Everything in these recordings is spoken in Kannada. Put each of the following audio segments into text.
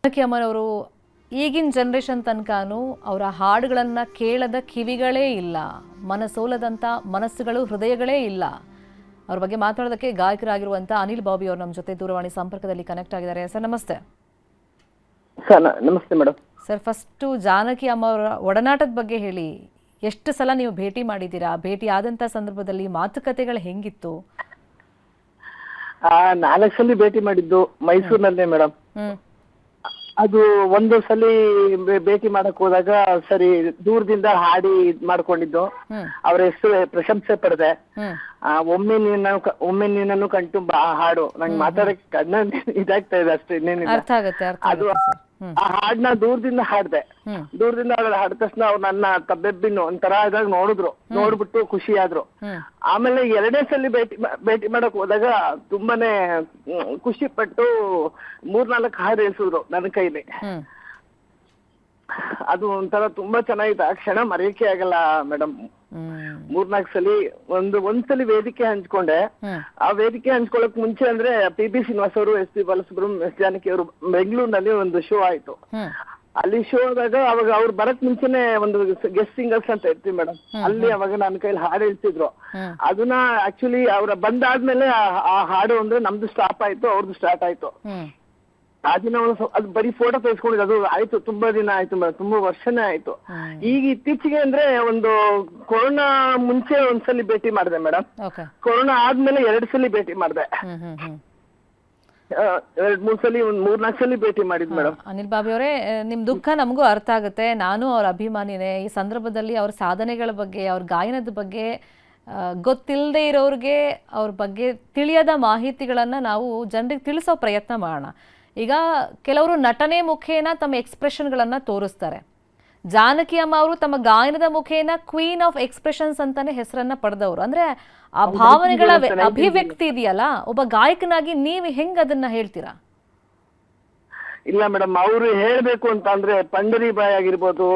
ಜಾನಕಿ ಅಮ್ಮನವರು ಈಗಿನ ಜನರೇಷನ್ ತನಕನೂ ಅವರ ಹಾಡುಗಳನ್ನು ಕೇಳದ ಕಿವಿಗಳೇ ಇಲ್ಲ, ಮನಸೋಲದಂಥ ಮನಸ್ಸುಗಳು ಹೃದಯಗಳೇ ಇಲ್ಲ. ಅವ್ರ ಬಗ್ಗೆ ಮಾತಾಡೋದಕ್ಕೆ ಗಾಯಕರಾಗಿರುವಂಥ ಅನಿಲ್ ಬಾಬಿ ಅವರು ನಮ್ಮ ಜೊತೆ ದೂರವಾಣಿ ಸಂಪರ್ಕದಲ್ಲಿ ಕನೆಕ್ಟ್ ಆಗಿದ್ದಾರೆ. ಸರ್ ನಮಸ್ತೆ. ಸರ್ ನಮಸ್ತೆ ಮೇಡಮ್. ಸರ್ ಫಸ್ಟು ಜಾನಕಿ ಅಮ್ಮ ಅವರ ಒಡನಾಟದ ಬಗ್ಗೆ ಹೇಳಿ. ಎಷ್ಟು ಸಲ ನೀವು ಭೇಟಿ ಮಾಡಿದ್ದೀರಾ? ಭೇಟಿ ಆದಂಥ ಸಂದರ್ಭದಲ್ಲಿ ಮಾತುಕತೆಗಳು ಹೆಂಗಿತ್ತು? 4 ಸಲ ಭೇಟಿ ಮಾಡಿದ್ದು ಮೈಸೂರಿನಲ್ಲೇ ಮೇಡಮ್. ಅದು ಒಂದು ಸಲ ಭೇಟಿ ಮಾಡಕ್ ಹೋದಾಗ ಸರಿ ದೂರದಿಂದ ಹಾಡಿ ಇದ್ ಮಾಡ್ಕೊಂಡಿದ್ದು, ಅವ್ರ ಹೆಸರು ಪ್ರಶಂಸೆ ಪಡೆದೆ. ಒಮ್ಮೆ ನೀನನ್ನು ಕಂಡು ಹಾಡು ನಂಗೆ ಮಾತಾಡಕ್ ಕಣ್ಣ ಇದಾಗ್ತಾ ಇದೆ ಅಷ್ಟೇ, ಇನ್ನೇನಿಲ್ಲ. ಅದು ಆ ಹಾಡ್ನ ದೂರದಿಂದ ಹಾಡ್ದೆ. ದೂರದಿಂದ ಹಾಡಿದ ತಕ್ಷಣ ಅವ್ರು ನನ್ನ ತಬ್ಬೆಬ್ಬಿನ್ನು ಒಂಥರ ಇದಾಗ ನೋಡ್ಬಿಟ್ಟು ಖುಷಿ ಆದ್ರು. ಆಮೇಲೆ 2ನೇ ಸಲ ಭೇಟಿ ಮಾಡಕ್ ಹೋದಾಗ ತುಂಬಾನೇ ಖುಷಿ ಪಟ್ಟು 3-4 ಹಾಡು ಹೇಳ್ಸಿದ್ರು ನನ್ನ ಕೈಲಿ. ಅದು ಒಂಥರ ತುಂಬಾ ಚೆನ್ನಾಗಿತ್ತು. ಆ ಕ್ಷಣ ಮರೆಯಕ್ಕೆ ಆಗಲ್ಲ ಮೇಡಮ್. 3-4 ಸಲ ಒಂದ್ಸಲಿ ವೇದಿಕೆ ಹಂಚ್ಕೊಂಡೆ. ಆ ವೇದಿಕೆ ಹಂಚ್ಕೊಳಕ್ ಮುಂಚೆ ಅಂದ್ರೆ ಪಿ ಶ್ರೀನಿವಾಸ್ ಅವರು, SP ಬಾಲಸುಬ್ರಹ್ಮಣ್ಯಂ, S ಜಾನಕಿ ಅವರು ಬೆಂಗಳೂರಿನಲ್ಲಿ ಒಂದು ಶೋ ಆಯ್ತು. ಅಲ್ಲಿ ಶೋ ಆದಾಗ ಅವಾಗ ಅವ್ರು ಬರಕ್ ಮುಂಚೆನೆ ಒಂದು ಗೆಸ್ಟ್ ಸಿಂಗರ್ಸ್ ಅಂತ ಇರ್ತೀವಿ ಮೇಡಮ್. ಅಲ್ಲಿ ಅವಾಗ ನನ್ನ ಕೈಲಿ ಹಾಡು ಹೇಳ್ತಿದ್ರು. ಅದನ್ನ ಆಕ್ಚುಲಿ ಅವ್ರ ಬಂದಾದ್ಮೇಲೆ ಆ ಹಾಡು ಅಂದ್ರೆ ನಮ್ದು ಸ್ಟಾಪ್ ಆಯ್ತು, ಅವ್ರದ್ದು ಸ್ಟಾರ್ಟ್ ಆಯ್ತು. ಆ ದಿನ ಅದು ಬರೀ ಫೋಟೋ ತೆಗೆಸ್ಕೊಂಡಿದ್ದು, ಅದು ಆಯ್ತು ತುಂಬಾ ದಿನ ಆಯ್ತು ಮೇಡಮ್, ತುಂಬಾ ವರ್ಷನೇ ಆಯ್ತು. ಈಗ ಇತ್ತೀಚೆಗೆ ಅಂದ್ರೆ ಒಂದು ಕೊರೋನಾ ಮುಂಚೆ ಒಂದ್ಸಲಿ ಭೇಟಿ ಮಾಡಿದೆ ಮೇಡಮ್. ಕೊರೋನಾ ಆದ್ಮೇಲೆ 2 ಸಲ ಭೇಟಿ ಮಾಡಿದೆ. 2-3 ಸಲ 3-4 ಸಲ ಭೇಟಿ ಮಾಡಿದ್ ಮೇಡಮ್. ಅನಿಲ್ ಬಾಬಿ ಅವರೇ, ನಿಮ್ ದುಃಖ ನಮಗೂ ಅರ್ಥ ಆಗುತ್ತೆ. ನಾನು ಅವ್ರ ಅಭಿಮಾನಿನೇ. ಈ ಸಂದರ್ಭದಲ್ಲಿ ಅವ್ರ ಸಾಧನೆಗಳ ಬಗ್ಗೆ, ಅವ್ರ ಗಾಯನದ ಬಗ್ಗೆ ಗೊತ್ತಿಲ್ಲದೆ ಇರೋರಿಗೆ ಅವ್ರ ಬಗ್ಗೆ ತಿಳಿಯದ ಮಾಹಿತಿಗಳನ್ನ ನಾವು ಜನರಿಗೆ ತಿಳಿಸೋ ಪ್ರಯತ್ನ ಮಾಡೋಣ. ಈಗ ಕೆಲವರು ನಟನೆ ಮುಖೇನ ತಮ್ಮ ಎಕ್ಸ್ಪ್ರೆಷನ್ಗಳನ್ನು ತೋರಿಸ್ತಾರೆ. ಜಾನಕಿ ಅಮ್ಮ ಅವರು ತಮ್ಮ ಗಾಯನದ ಮುಖೇನ ಕ್ವೀನ್ ಆಫ್ ಎಕ್ಸ್ಪ್ರೆಷನ್ಸ್ ಅಂತಾನೆ ಹೆಸರನ್ನ ಪಡೆದವರು. ಅಂದ್ರೆ ಆ ಭಾವನೆಗಳ ಅಭಿವ್ಯಕ್ತಿ ಇದೆಯಲ್ಲ, ಒಬ್ಬ ಗಾಯಕನಾಗಿ ನೀವು ಹೆಂಗ್ ಅದನ್ನ ಹೇಳ್ತೀರಾ? ಇಲ್ಲ ಮೇಡಮ್, ಅವ್ರು ಹೇಳ್ಬೇಕು ಅಂತ ಅಂದ್ರೆ ಪಂಡರಿಬಾಯಿ ಆಗಿರ್ಬೋದು,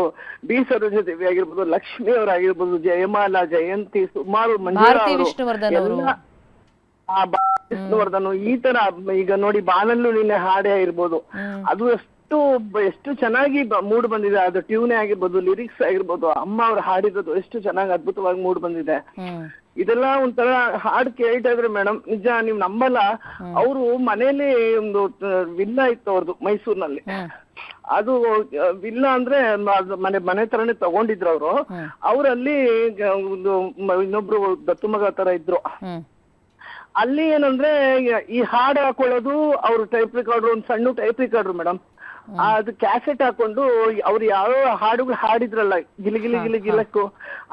ಬಿ ಸರೋಜದೇವಿ ಆಗಿರ್ಬೋದು, ಲಕ್ಷ್ಮಿ ಅವರಾಗಿರ್ಬೋದು, ಜಯಮಾಲಾ, ಜಯಂತಿ, ಸುಮಾರು ಭಾರತಿ ವಿಷ್ಣುವರ್ಧನ್ ಅವರು, ವಿಷ್ಣುವರ್ಧನ್, ಈ ತರ ಈಗ ನೋಡಿ ಬಾನಲ್ಲೂ ನಿನ್ನೆ ಹಾಡೇ ಇರ್ಬೋದು. ಅದು ಎಷ್ಟು ಚೆನ್ನಾಗಿ ಮೂಡ್ ಬಂದಿದೆ. ಅದು ಟ್ಯೂನೇ ಆಗಿರ್ಬೋದು, ಲಿರಿಕ್ಸ್ ಆಗಿರ್ಬೋದು, ಅಮ್ಮ ಅವ್ರು ಹಾಡಿರೋದು ಎಷ್ಟು ಚೆನ್ನಾಗಿ ಅದ್ಭುತವಾಗಿ ಮೂಡ್ ಬಂದಿದೆ. ಇದೆಲ್ಲ ಒಂಥರ ಹಾಡು ಕೇಳ್ತಾ ಇದ್ರೆ ಮೇಡಮ್ ನಿಜ ನೀವ್ ನಂಬಲ್ಲ. ಅವರು ಮನೇಲಿ ಒಂದು ವಿಲ್ಲಾ ಇತ್ತು ಅವ್ರದ್ದು ಮೈಸೂರಿನಲ್ಲಿ. ಅದು ವಿಲ್ಲಾ ಅಂದ್ರೆ ಮನೆ ತರನೇ ತಗೊಂಡಿದ್ರು ಅವರು. ಅವ್ರಲ್ಲಿ ಒಂದು ಇನ್ನೊಬ್ರು ದತ್ತು ಮಗ ತರ ಇದ್ರು. ಅಲ್ಲಿ ಏನಂದ್ರೆ ಈ ಹಾಡು ಹಾಕೊಳ್ಳೋದು, ಅವ್ರು ಟೈಪ್ ರೆಕಾರ್ಡರ್, ಒಂದು ಸಣ್ಣ ಟೈಪ್ ರೆಕಾರ್ಡರ್ ಮೇಡಮ್, ಅದು ಕ್ಯಾಸೆಟ್ ಹಾಕೊಂಡು ಅವ್ರು ಯಾವ ಹಾಡುಗಳು ಹಾಡಿದ್ರಲ್ಲ, ಗಿಲಿಗಿಲಿಗಿಲಕ್ಕು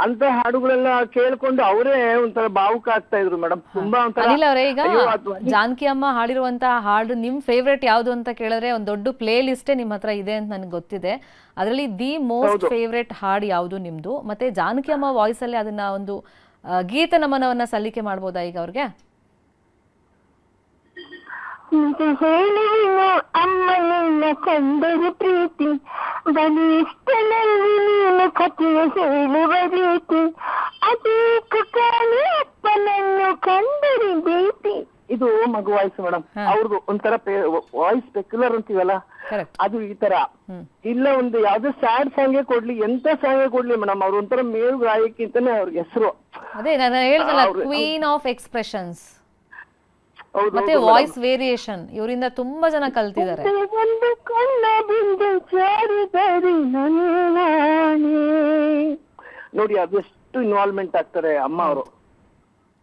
ಅಂತ ಹಾಡುಗಳೆಲ್ಲ ಕೇಳ್ಕೊಂಡು ಅವರೇ ಒಂಥರ ಭಾವುಕ ಆಗ್ತಾ ಇದ್ರು ಮೇಡಮ್. ತುಂಬಾ ಅನಿಲ್ ಅವರೇ, ಈಗ ಜಾನಕಿ ಅಮ್ಮ ಹಾಡಿರುವಂತಹ ಹಾಡು ನಿಮ್ ಫೇವ್ರೇಟ್ ಯಾವ್ದು ಅಂತ ಕೇಳಿದ್ರೆ ಒಂದು ದೊಡ್ಡ ಪ್ಲೇ ಲಿಸ್ಟೇ ನಿಮ್ ಹತ್ರ ಇದೆ ಅಂತ ನನ್ಗೆ ಗೊತ್ತಿದೆ. ಅದರಲ್ಲಿ ದಿ ಮೋಸ್ಟ್ ಫೇವ್ರೇಟ್ ಹಾಡು ಯಾವುದು ನಿಮ್ದು? ಮತ್ತೆ ಜಾನಕಿ ಅಮ್ಮ ವಾಯ್ಸ್ ಅಲ್ಲಿ ಅದನ್ನ ಒಂದು ಗೀತ ನಮನವನ್ನ ಸಲ್ಲಿಕೆ ಮಾಡ್ಬೋದಾ ಈಗ ಅವ್ರಿಗೆ? ಹೇಳೇನು ಅಮ್ಮ ನಿನ್ನ ಕಂಡರು ಪ್ರೀತಿ, ಬಲಿ ಇಷ್ಟನಲ್ಲಿ ನೀನು ಕಥೆಯ ಹೇಳುವ ರೀತಿ, ಅದಕ್ಕೂ ಕಾಣಿ ಅಪ್ಪನನ್ನು ಕಂಡರು ಭೇಟಿ. ಇದು ಮಗು ವಾಯ್ಸ್ ಮೇಡಮ್. ಅವ್ರದ್ದು ಒಂಥರ ವಾಯ್ಸ್ ಪೆಕ್ಯುಲರ್ ಅಂತೀವಲ್ಲ, ಅದು ಈ ತರ ಇಲ್ಲ. ಒಂದು ಯಾವ್ದೋ ಸ್ಯಾಡ್ ಸಾಂಗೇ ಕೊಡ್ಲಿ, ಎಂತ ಸಾಂಗೇ ಕೊಡ್ಲಿ ಮೇಡಮ್, ಅವ್ರು ಒಂಥರ ಮೇವು ಗಾಯಕಿ ಅಂತಾನೆ ಅವ್ರಿಗೆ ಹೆಸರು. ಅದೇ ನಾನು ಹೇಳಿದಲ್ಲ, ಕ್ವೀನ್ ಆಫ್ ಎಕ್ಸ್ಪ್ರೆಷನ್ಸ್ ಮತ್ತೆ ವಾಯ್ಸ್ ವೇರಿಯೇಷನ್ ಇವರಿಂದ ತುಂಬಾ ಜನ ಕಲ್ತಿದ್ದಾರೆ. ನೋಡಿ ಅದೆಷ್ಟು ಇನ್ವಾಲ್ವ್ಮೆಂಟ್ ಆಗ್ತಾರೆ ಅಮ್ಮ ಅವರು.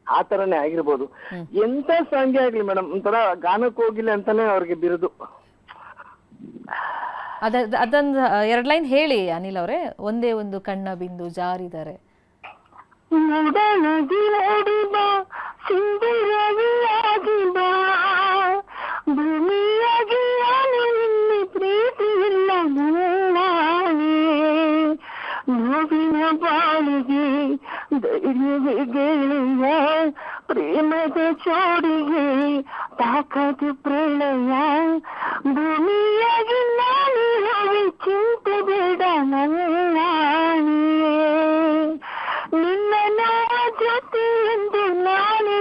ಆ ತರನೇ ಆಗಿರ್ಬೋದು. ಎಂತ ಸಾಂಗ್ ಆಗ್ಲಿ ಮೇಡಮ್, ಒಂಥರ ಗಾನಕ್ಕೆ ಹೋಗಿಲ್ಲ ಅಂತಾನೆ ಅವ್ರಿಗೆ ಬಿರುದು. ಅದೊಂದು 2 ಲೈನ್ ಹೇಳಿ ಅನಿಲ್ ಅವರೇ. ಒಂದೇ ಒಂದು ಕಣ್ಣ ಬಿಂದು ಜಾರಿದರೆ, ಸುಂದರವಿಯಾಗಿ ಬಾ, ಭೂಮಿಯಾಗಿ ನಿನ್ನ ಪ್ರೀತಿ ಇಲ್ಲ ನನ್ನಾನೆ, ನೋವಿನ ಬಾಳಿಗೆ ಧೈರ್ಯವೇ ಗೆಳೆಯ, ಪ್ರೇಮದ ಚೋಡಿಗೆ ತಾಕದು ಪ್ರಳಯ, ಭೂಮಿಯಾಗಿ ನಾನು ಹೋಗಿ ಚಿಂತೆ ಬೇಡ ನನ್ನಾನೆ, ನಿನ್ನ ಜೊತೆ ಎಂದು ನಾನು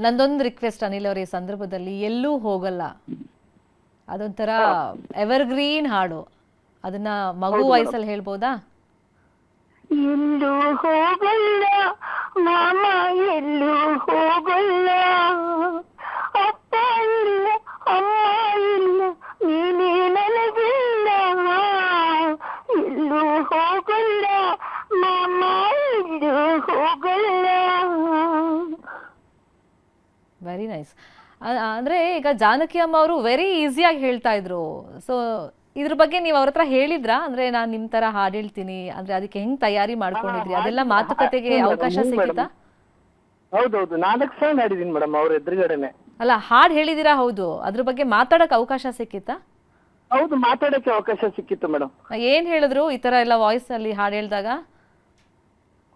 ನಂದೊಂದು ರಿಕ್ವೆಸ್ಟ್ ಅನಿಲ್ ಅವ್ರ, ಈ ಸಂದರ್ಭದಲ್ಲಿ ಎಲ್ಲೂ ಹೋಗಲ್ಲ ಅದೊಂಥರ ಎವರ್ಗ್ರೀನ್ ಹಾಡು, ಅದನ್ನ ಮಗು ವಯಸ್ಸಲ್ಲಿ ಹೇಳ್ಬೋದಾ? ಎಲ್ಲೂ ಹೋಗಲ್ಲ ಮಾಮ, ಎಲ್ಲೂ ಹೋಗಲ್ಲ, ಅಪ್ಪ ಇಲ್ಲ ಅಮ್ಮ ಇಲ್ಲ, ನೀನೇ ನನಗಿಲ್ಲ, ಎಲ್ಲೂ ಹೋಗಲ್ಲ ಮಾಮ, ಎಲ್ಲೂ ಹೋಗಲ್ಲ. Very nice. ಅಂದರೆ ಈಗ ಜಾನಕಿ ಅಮ್ಮ ಅವರು ವೆರಿ ಈಸಿಯಾಗಿ ಹೇಳ್ತಾ ಇದ್ರು. ಸೊ ಇದ್ರ ಬಗ್ಗೆ ನೀವು ಅವ್ರ ಹತ್ರ ಹೇಳಿದ್ರಾ? ಅಂದರೆ ನಾನು ನಿಮ್ಮ ಥರ ಹಾಡು ಹೇಳ್ತೀನಿ ಅಂದರೆ ಅದಕ್ಕೆ ಹೆಂಗೆ ತಯಾರಿ ಮಾಡ್ಕೊಂಡಿದ್ರಿ? ಅದೆಲ್ಲ ಮಾತುಕತೆಗೆ ಅವಕಾಶ ಸಿಕ್ಕಿತಾ? ಹೌದೌದು, 4 ಸಾಂಗ್ ಹಾಡಿದೀನಿ ಮೇಡಮ್ ಅವ್ರ ಎದುರುಗಡೆನೆ. ಅಲ್ಲ, ಹಾಡು ಹೇಳಿದಿರಾ, ಹೌದು. ಅದ್ರ ಬಗ್ಗೆ ಮಾತಾಡೋಕೆ ಅವಕಾಶ ಸಿಕ್ಕಿತಾ? ಹೌದು, ಮಾತಾಡಕ್ಕೆ ಅವಕಾಶ ಸಿಕ್ಕಿತ್ತು ಮೇಡಮ್. ಏನು ಹೇಳಿದ್ರು ಈ ಥರ ಎಲ್ಲ ವಾಯ್ಸಲ್ಲಿ ಹಾಡು ಹೇಳಿದಾಗ?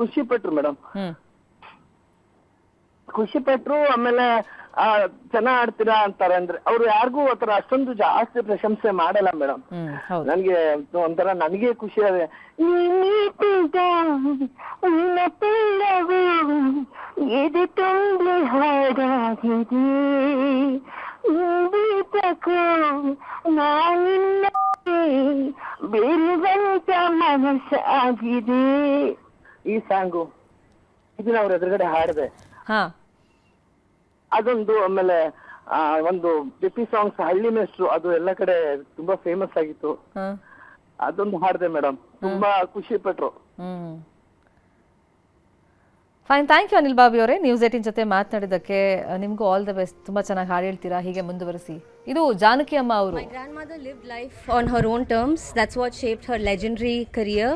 ಖುಷಿ ಪಟ್ರು ಮೇಡಮ್, ಖುಷಿ ಪಟ್ರು. ಆಮೇಲೆ ಚೆನ್ನಾಗ್ ಆಡ್ತೀರಾ ಅಂತಾರೆ. ಅಂದ್ರೆ ಅವ್ರು ಯಾರಿಗೂ ಆತರ ಅಷ್ಟೊಂದು ಜಾಸ್ತಿ ಪ್ರಶಂಸೆ ಮಾಡಲ್ಲ ಮೇಡಮ್. ನನ್ಗೆ ಒಂಥರ ನನಗೆ ಖುಷಿ ಆಗಿದೆ. ಇದು ತುಂಬಿ ಹಾಡಾಗಿದೆ, ನಾನಿನ್ನ ಬೆರುವಂತ ಮನಸ್ಸಾಗಿದೆ. ಈ ಸಾಂಗು ಇದನ್ನ ಅವ್ರ ಎದುರುಗಡೆ ಹಾಡಿದೆ. ಅದೊಂದು. ಆಮೇಲೆ ಒಂದು ಜೆಪಿ ಸಾಂಗ್ಸ್ ಹಳ್ಳಿ ಮೇಷ್ಟ್ರು, ಅದು ಎಲ್ಲ ಕಡೆ ತುಂಬಾ ಫೇಮಸ್ ಆಗಿತ್ತು. ಅದೊಂದು ಹಾಡಿದೆ ಮೇಡಮ್, ತುಂಬಾ ಖುಷಿ ಪಟ್ರು. Fine, thank you Anil Babi ಅವರೇ, ನ್ಯೂಸ್ 18 ಜೊತೆ ಮಾತನಾಡಿದ್ದಕ್ಕೆ. ನಿಮಗೂ ಆಲ್ ದ ಬೆಸ್ಟ್. ತುಂಬಾ ಚೆನ್ನಾಗಿ ಹಾಡು ಹೇಳ್ತೀರಾ, ಹೀಗೆ ಮುಂದುವರಿಸಿ. ಇದು ಜಾನಕಿ ಅಮ್ಮ ಅವರು. My grandmother lived life on her own terms. That's what shaped her legendary career.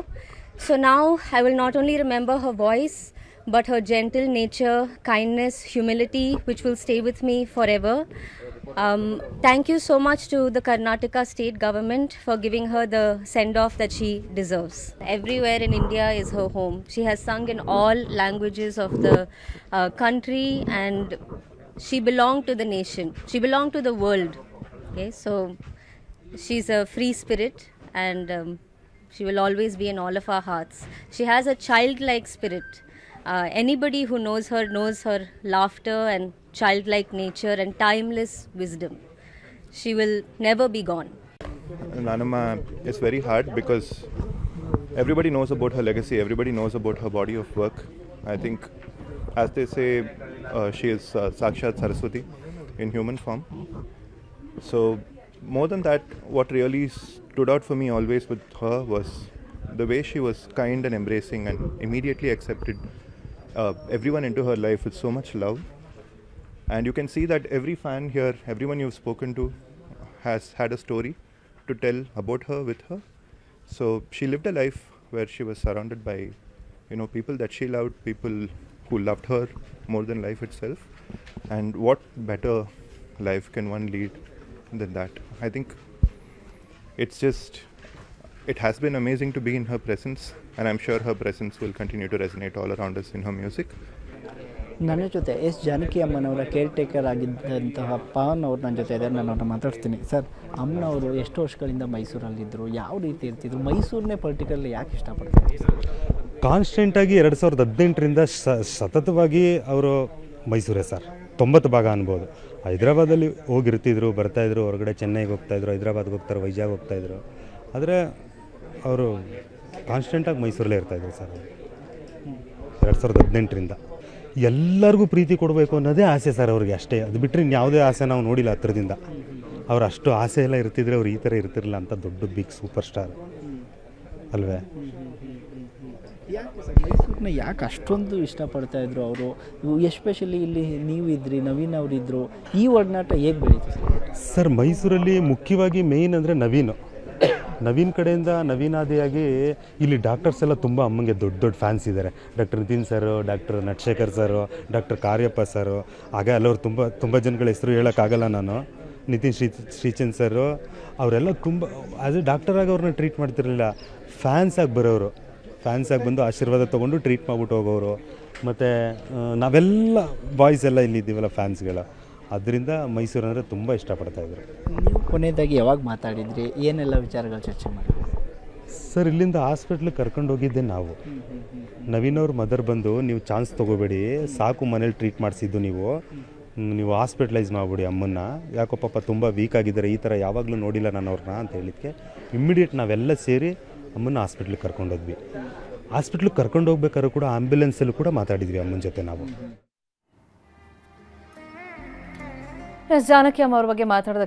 So now I will not only remember her voice, but her gentle nature, kindness, humility, which will stay with me forever. Thank you so much to the Karnataka state government for giving her the send-off that she deserves. Everywhere in India is her home. She has sung in all languages of the country, and she belonged to the nation. She belonged to the world. Okay, so she's a free spirit, and she will always be in all of our hearts. She has a childlike spirit. Anybody who knows her laughter and childlike nature and timeless wisdom. She will never be gone. Nanamma is very hard because everybody knows about her legacy, everybody knows about her body of work. I think, as they say, she is Sakshat Saraswati in human form. So more than that, what really stood out for me always with her was the way she was kind and embracing and immediately accepted everyone into her life with so much love. And you can see that every fan here, everyone you've spoken to, has had a story to tell about her with her. So she lived a life where she was surrounded by, people that she loved, people who loved her more than life itself. And what better life can one lead than that? I think it has been amazing to be in her presence, and I'm sure her presence will continue to resonate all around us in her music. ನನ್ನ ಜೊತೆ ಜಾನಕಿ ಅಮ್ಮನವರ ಕೇರ್ ಟೇಕರ್ ಆಗಿದ್ದಂತಹ ಪವನ್ ಅವ್ರು ನನ್ನ ಜೊತೆ ಇದ್ದಾರೆ. ನಾನು ಅವ್ರನ್ನ ಮಾತಾಡ್ತೀನಿ. ಸರ್, ಅಮ್ಮನವರು ಎಷ್ಟು ವರ್ಷಗಳಿಂದ ಮೈಸೂರಲ್ಲಿದ್ದರು, ಯಾವ ರೀತಿ ಇರ್ತಿದ್ರು, ಮೈಸೂರನ್ನೇ ಪರ್ಟಿಕ್ಯುಲರ್ಲಿ ಯಾಕೆ ಇಷ್ಟಪಡ್ತಾರೆ? ಕಾನ್ಸ್ಟೆಂಟಾಗಿ 2018ರಿಂದ ಸತತವಾಗಿ ಅವರು ಮೈಸೂರೇ ಸರ್. 90 ಭಾಗ ಅನ್ಬೋದು. ಹೈದ್ರಾಬಾದಲ್ಲಿ ಹೋಗಿರ್ತಿದ್ರು, ಬರ್ತಾಯಿದ್ರು, ಹೊರಗಡೆ ಚೆನ್ನೈಗೆ ಹೋಗ್ತಾಯಿದ್ರು, ಹೈದ್ರಾಬಾದ್ಗೆ ಹೋಗ್ತಾರೆ, ವೈಜಾಗ್ ಹೋಗ್ತಾಯಿದ್ರು. ಆದರೆ ಅವರು ಕಾನ್ಸ್ಟೆಂಟಾಗಿ ಮೈಸೂರಲ್ಲೇ ಇರ್ತಾಯಿದ್ರು ಸರ್. 2018ರಿಂದ ಎಲ್ಲರಿಗೂ ಪ್ರೀತಿ ಕೊಡಬೇಕು ಅನ್ನೋದೇ ಆಸೆ ಸರ್ ಅವ್ರಿಗೆ, ಅಷ್ಟೇ. ಅದು ಬಿಟ್ಟರೆ ಇನ್ಯಾವುದೇ ಆಸೆ ನಾವು ನೋಡಿಲ್ಲ ಹತ್ರದಿಂದ. ಅವ್ರು ಅಷ್ಟು ಆಸೆ ಎಲ್ಲ ಇರ್ತಿದ್ರೆ ಅವ್ರು ಈ ಥರ ಇರ್ತಿರಲಿಲ್ಲ ಅಂತ. ದೊಡ್ಡ ಬಿಗ್ ಸೂಪರ್ ಸ್ಟಾರ್ ಅಲ್ವೇ? ಮೈಸೂರನ್ನ ಯಾಕೆ ಅಷ್ಟೊಂದು ಇಷ್ಟಪಡ್ತಾ ಇದ್ರು ಅವರು? ಎಸ್ಪೆಷಲಿ ಇಲ್ಲಿ ನೀವಿದ್ರಿ, ನವೀನ್ ಅವರಿದ್ದರು, ಈ ಒಡನಾಟ ಹೇಗೆ ಬೆಳೀತು ಸರ್? ಮೈಸೂರಲ್ಲಿ ಮುಖ್ಯವಾಗಿ ಮೇಯ್ನ್ ಅಂದರೆ ನವೀನ್ ಕಡೆಯಿಂದ ನವೀನಾದಿಯಾಗಿ ಇಲ್ಲಿ ಡಾಕ್ಟರ್ಸ್ ಎಲ್ಲ ತುಂಬ ಅಮ್ಮಂಗೆ ದೊಡ್ಡ ಫ್ಯಾನ್ಸ್ ಇದ್ದಾರೆ. ಡಾಕ್ಟರ್ ನಿತಿನ್ ಸರು, ಡಾಕ್ಟರ್ ನಟಶೇಖರ್ ಸರು, ಡಾಕ್ಟರ್ ಕಾರ್ಯಪ್ಪ ಸರು, ಹಾಗೆ ಅಲ್ಲವ್ರು ತುಂಬ ಜನಗಳ ಹೆಸರು ಹೇಳೋಕ್ಕಾಗಲ್ಲ ನಾನು. ನಿತಿನ್ ಶ್ರೀಚಂದ್ ಸರು ಅವರೆಲ್ಲ ತುಂಬ ಆ್ಯಸ್ ಎ ಡಾಕ್ಟರಾಗಿ ಅವ್ರನ್ನ ಟ್ರೀಟ್ ಮಾಡ್ತಿರಲಿಲ್ಲ. ಫ್ಯಾನ್ಸಾಗಿ ಬರೋರು, ಫ್ಯಾನ್ಸಾಗಿ ಬಂದು ಆಶೀರ್ವಾದ ತೊಗೊಂಡು ಟ್ರೀಟ್ ಮಾಡ್ಬಿಟ್ಟು ಹೋಗೋರು. ಮತ್ತು ನಾವೆಲ್ಲ ಬಾಯ್ಸ್ ಎಲ್ಲ ಇಲ್ಲಿದ್ದೀವಲ್ಲ ಫ್ಯಾನ್ಸ್ಗಳ, ಅದರಿಂದ ಮೈಸೂರು ಅಂದರೆ ತುಂಬ ಇಷ್ಟಪಡ್ತಾಯಿದ್ರು. ನೀವು ಕೊನೆಯದಾಗಿ ಯಾವಾಗ ಮಾತಾಡಿದ್ರಿ, ಏನೆಲ್ಲ ವಿಚಾರಗಳು ಚರ್ಚೆ ಮಾಡಿದ್ರಿ? ಸರ್ ಇಲ್ಲಿಂದ ಹಾಸ್ಪಿಟ್ಲಿಗೆ ಕರ್ಕೊಂಡು ಹೋಗಿದ್ದೆ ನಾವು. ನವೀನ್ ಅವ್ರ ಮದರ್ ಬಂದು ನೀವು ಚಾನ್ಸ್ ತೊಗೋಬೇಡಿ, ಸಾಕು ಮನೇಲಿ ಟ್ರೀಟ್ ಮಾಡಿಸಿದ್ದು ನೀವು ಹಾಸ್ಪಿಟ್ಲೈಸ್ ಮಾಡಿಬಿಡಿ ಅಮ್ಮನ್ನ, ಯಾಕೋ ಪಾಪ ತುಂಬ ವೀಕ್ ಆಗಿದ್ದಾರೆ, ಈ ಥರ ಯಾವಾಗಲೂ ನೋಡಿಲ್ಲ ನಾನು ಅವ್ರನ್ನ ಅಂತ ಹೇಳಿದ್ಕೆ ಇಮ್ಮಿಡಿಯೇಟ್ ನಾವೆಲ್ಲ ಸೇರಿ ಅಮ್ಮನ್ನ ಹಾಸ್ಪಿಟ್ಲಿಗೆ ಕರ್ಕೊಂಡೋದ್ವಿ. ಹಾಸ್ಪಿಟ್ಲಿಗೆ ಕರ್ಕೊಂಡು ಹೋಗ್ಬೇಕಾದ್ರೂ ಕೂಡ ಆಂಬ್ಯುಲೆನ್ಸಲ್ಲೂ ಕೂಡ ಮಾತಾಡಿದ್ವಿ ಅಮ್ಮನ ಜೊತೆ ನಾವು. ಜಾನಕಿ ಅಮ್ಮ ಅವ್ರ ಬಗ್ಗೆ ಮಾತಾಡೋದಕ್ಕೆ